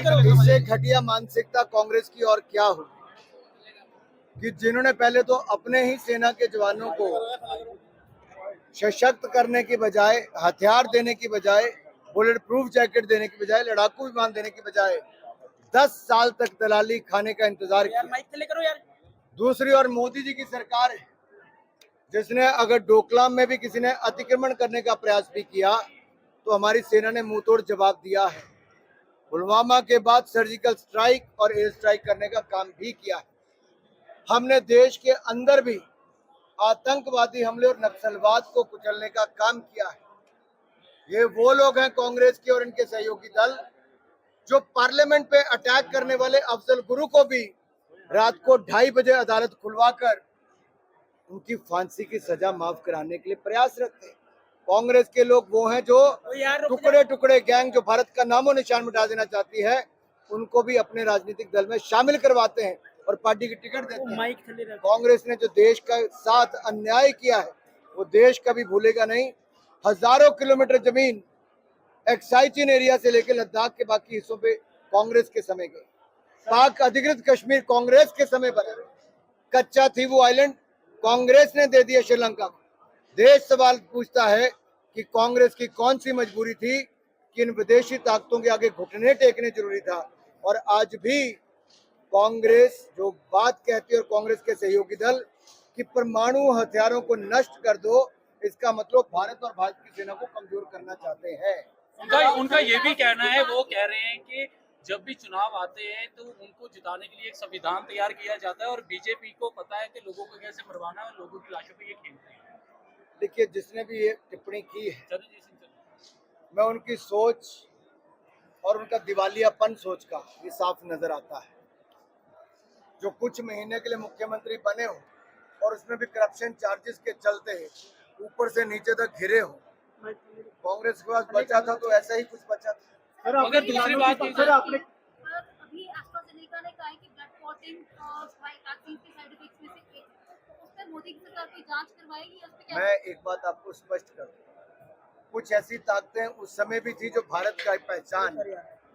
इससे घटिया मानसिकता कांग्रेस की और क्या हो कि जिन्होंने पहले तो अपने ही सेना के जवानों को सशक्त करने की बजाय, हथियार देने की बजाय, बुलेट प्रूफ जैकेट देने की बजाय, लड़ाकू विमान देने की बजाय 10 साल तक दलाली खाने का इंतजार किया। दूसरी ओर मोदी जी की सरकार है जिसने अगर डोकलाम में भी किसी ने अतिक्रमण करने का प्रयास भी किया तो हमारी सेना ने मुंहतोड़ जवाब दिया है। पुलवामा के बाद सर्जिकल स्ट्राइक और एयर स्ट्राइक करने का काम भी किया है। हमने देश के अंदर भी आतंकवादी हमले और नक्सलवाद को कुचलने का काम किया है। ये वो लोग हैं कांग्रेस के और इनके सहयोगी दल जो पार्लियामेंट पे अटैक करने वाले अफजल गुरु को भी रात को 2:30 बजे अदालत खुलवाकर उनकी फांसी की सजा माफ कराने के लिए प्रयासरत थे। कांग्रेस के लोग वो हैं जो टुकड़े टुकड़े गैंग जो भारत का नामो निशान मिटा देना चाहती है उनको भी अपने राजनीतिक दल में शामिल करवाते हैं और पार्टी की टिकट देते हैं। कांग्रेस ने जो देश का साथ अन्याय किया है वो देश कभी भूलेगा नहीं। हजारों किलोमीटर जमीन एक्साइचिन एरिया से लेकर लद्दाख के बाकी हिस्सों पे कांग्रेस के समय गए। पाक अधिकृत कश्मीर कांग्रेस के समय बना। कच्चा थी वो आइलैंड कांग्रेस ने दे दिया श्रीलंका को। देश सवाल पूछता है कि कांग्रेस की कौन सी मजबूरी थी कि इन विदेशी ताकतों के आगे घुटने टेकने जरूरी था। और आज भी कांग्रेस जो बात कहती है और कांग्रेस के सहयोगी दल कि परमाणु हथियारों को नष्ट कर दो, इसका मतलब भारत और भारत की सेना को कमजोर करना चाहते हैं। उनका ये भी कहना है, वो कह रहे हैं कि जब भी चुनाव आते हैं तो उनको जिताने के लिए एक संविधान तैयार किया जाता है और बीजेपी को पता है कि लोगों को कैसे मरवाना है और लोगों की लाशों पे ये खेलते हैं। देखिए, जिसने भी ये टिप्पणी की है मैं उनकी सोच और उनका दिवालियापन सोच का ये साफ नजर आता है। जो कुछ महीने के लिए मुख्यमंत्री बने हो और उसमें भी करप्शन चार्जेस के चलते ऊपर से नीचे तक घिरे हो, कांग्रेस के पास बचा था तो ऐसा ही कुछ बचा था। अगर दूसरी बात अभी एस्ट्राजेनेका ने कहा है कि ब्लड क्लॉटिंग वैक्सीन के साइड इफेक्ट्स में से एक है, तो उस पर मोदी की सरकार कोई जांच करवाएगी? उस पे क्या? मैं एक बात आपको स्पष्ट कर दूं, कुछ ऐसी ताकतें उस समय भी थी जो भारत का पहचान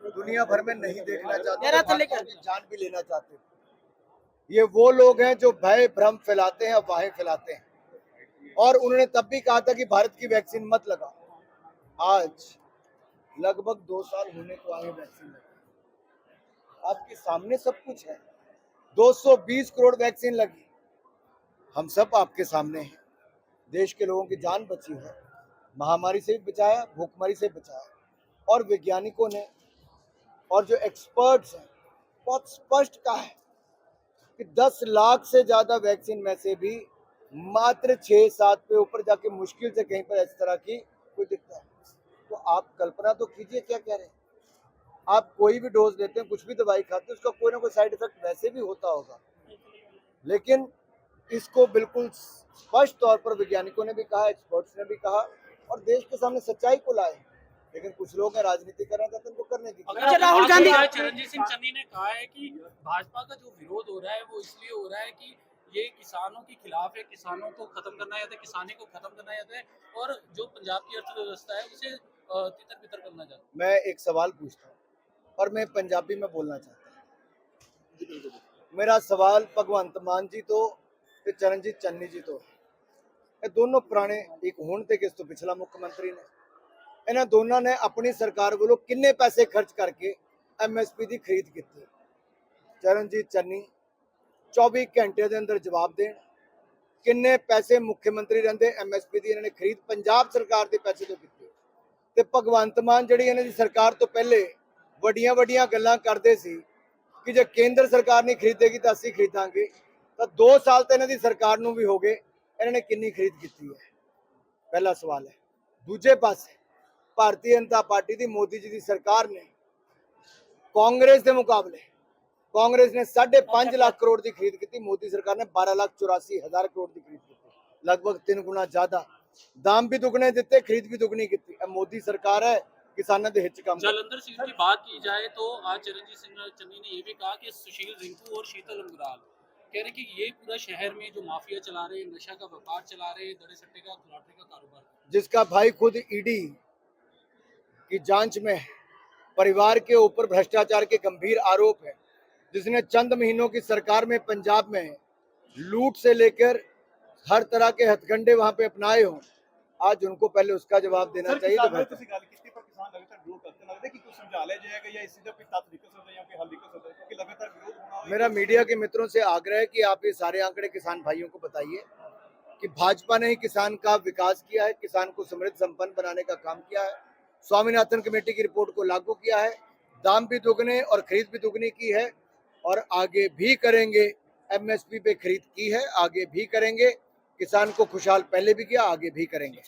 दुनिया भर में नहीं देखना चाहते, जान भी लेना चाहते थे। ये वो लोग हैं जो भय भ्रम फैलाते हैं, अफवाहें फैलाते हैं। और उन्होंने तब भी कहा था कि भारत की वैक्सीन मत लगाओ। आज लगभग 2 साल होने को आए वैक्सीन लगी, आपके सामने सब कुछ है। 220 करोड़ वैक्सीन लगी, हम सब आपके सामने हैं। देश के लोगों की जान बची है, महामारी से भी बचाया, भूखमरी से बचाया। और वैज्ञानिकों ने और जो एक्सपर्ट्स हैं बहुत स्पष्ट कहा है कि 10 लाख से ज्यादा वैक्सीन में से भी मात्र 6-7 पे ऊपर जाके मुश्किल से कहीं पर इस तरह की कोई दिखता है। तो आप कल्पना तो कीजिए क्या कह रहे हैं। आप कोई भी डोज लेते हैं, कुछ भी दवाई खाते हैं, उसका कोई ना कोई साइड इफेक्ट वैसे भी होता होगा। लेकिन इसको बिल्कुल स्पष्ट तौर पर वैज्ञानिकों ने भी कहा, एक्सपर्ट्स ने भी कहा और देश के सामने सच्चाई को लाए। लेकिन कुछ लोग हैं राजनीति करना चाहते हैं, उनको करने दी। राहुल गांधी, चरणजीत सिंह चन्नी ने कहा है कि भाजपा का जो विरोध हो रहा है वो इसलिए हो रहा है कि ये किसानों के खिलाफ है, किसानों को खत्म करना चाहता है, किसानी को खत्म करना चाहता है और जो पंजाब की अर्थव्यवस्था है उसे तितर बितर करना चाहता है। मैं एक सवाल पूछता हूँ और मैं पंजाबी में बोलना चाहता हूँ। मेरा सवाल भगवंत मान जी तो चरणजीत चन्नी जी तो ये दोनों पुराने एक हुण ते किस तो पिछला मुख्यमंत्री ने, इन्होंने दोनों ने अपनी सरकार को किन्ने पैसे खर्च करके MSP की खरीद की। चरणजीत चन्नी 24 घंटे के अंदर जवाब दें किन्ने पैसे मुख्यमंत्री रहंदे MSP की इन्होंने खरीद पंजाब सरकार के पैसे तो की। ते भगवंत मान जी इन्हों की सरकार तो पहले वड्डियां वड्डियां गल्लां करते सी कि जो केंद्र सरकार नहीं खरीदेगी तो असीं खरीदांगे। तो 2 साल तो इन्हों की सरकार नूं भी हो गए, इन्होंने कितनी खरीद की है? पहला सवाल है। दूजे पासे भारतीय जनता पार्टी की मोदी जी की सरकार ने कांग्रेस के मुकाबले कांग्रेस ने 5.5 लाख करोड़ की खरीद की, मोदी सरकार ने 12,84,000 करोड़ की खरीद की, लगभग 3 गुना ज्यादा। दाम भी दुगने दिते, खरीद भी दुगनी की। मोदी सरकार है किसानों के हित काम। जालंधर सीट की बात की जाए तो आज चरणजीत सिंह चन्नी ने यह भी कहा कि सुशील रिंकू और शीतल अंगराल कह रहे कि ये पूरा शहर में जो माफिया चला रहे, नशा का व्यापार चला रहे, दड़े सट्टे का घुलाटे का कारोबार, जिसका भाई खुद ईडी की जांच में है, परिवार के ऊपर भ्रष्टाचार के गंभीर आरोप है, जिसने चंद महीनों की सरकार में पंजाब में लूट से लेकर हर तरह के हथकंडे वहां पे अपनाए हों, आज उनको पहले उसका जवाब देना चाहिए। तो बेहतर ਤੁਸੀਂ ਗੱਲ ਕੀਤੀ ਪਰ ਕਿਸਾਨ ਲਗਾਤਾਰ ਵਿਰੋਧ ਕਰਦੇ ਲੱਗਦਾ ਕਿ ਕੁਝ ਸਮਝਾ ਲਿਆ ਜਾਏਗਾ ਜਾਂ ਇਸੇ ਦਾ ਕੋਈ ਤੱਤ ਨਿਕਲ ਸਕਦਾ ਜਾਂ ਕੋਈ ਹੱਲ ਨਿਕਲ ਸਕਦਾ क्योंकि लगातार विरोध होना मेरा मीडिया के मित्रों से आग्रह है कि आप ये सारे आंकड़े किसान भाइयों को बताइए कि भाजपा ने ही किसान का विकास किया है, किसान को समृद्ध संपन्न बनाने का काम किया है, स्वामीनाथन कमेटी की रिपोर्ट को लागू किया है, दाम भी दुगने और खरीद भी दुगनी की है और आगे भी करेंगे। एमएसपी पे खरीद की है, आगे भी करेंगे। किसान को खुशहाल पहले भी किया, आगे भी करेंगे।